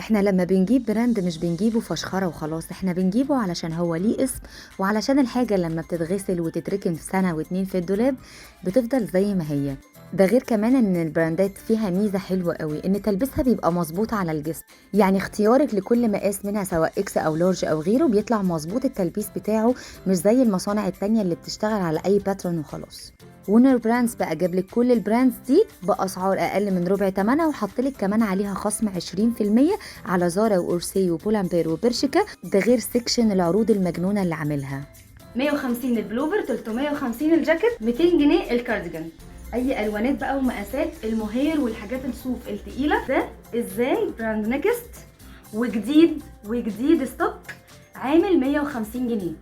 احنا لما بنجيب براند مش بنجيبه فشخرة وخلاص، احنا بنجيبه علشان هو ليه اسم، وعلشان الحاجة لما بتتغسل وتتركن في سنة واتنين في الدولاب بتفضل زي ما هي. ده غير كمان ان البراندات فيها ميزة حلوة قوي، ان تلبسها بيبقى مظبوط على الجسم، يعني اختيارك لكل مقاس منها سواء اكس او لارج او غيره بيطلع مظبوط التلبيس بتاعه، مش زي المصانع التانية اللي بتشتغل على اي باترن وخلاص. وونر براندز بقى جاب لك كل البراندز دي باسعار اقل من ربع ثمنها، وحط لك كمان عليها خصم 20% على زارا واورسي وبولامبير وبرشكا، ده غير سيكشن العروض المجنونه اللي عاملها. 150 البلوفر، 350 الجاكيت، 200 جنيه الكارديجان. اي الوانات بقى ومقاسات، المهير والحاجات الصوف التقيله. ده ازاي براند نكست، وجديد ستوك، عامل 150 جنيه.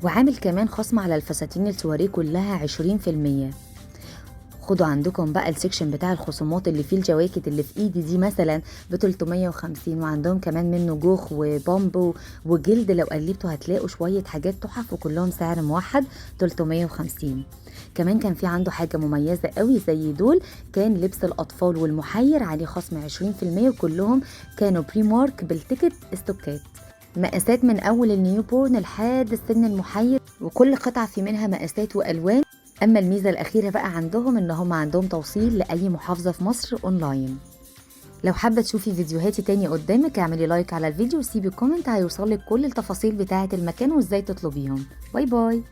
وعامل كمان خصم على الفساتين السواريه كلها 20%. خدوا عندكم بقى السكشن بتاع الخصومات اللي فيه الجواكت اللي في ايدي دي مثلا ب 350، وعندهم كمان منه جوخ وبامبو وجلد، لو قلبتوا هتلاقوا شويه حاجات تحف وكلهم سعر موحد 350. كمان كان في عنده حاجه مميزه قوي زي دول، كان لبس الاطفال والمحير عليه خصم 20%، وكلهم كانوا بري مارك بالتيكت استوكات، مقاسات من اول النيو بورن لحد السن المحير، وكل قطعه في منها مقاسات والوان. اما الميزه الاخيره بقى عندهم ان هم عندهم توصيل لاي محافظه في مصر اونلاين. لو حابه تشوفي فيديوهاتي تاني قدامك اعملي لايك على الفيديو وسيبي كومنت، هيوصلك كل التفاصيل بتاعه المكان وازاي تطلبيهم. باي باي.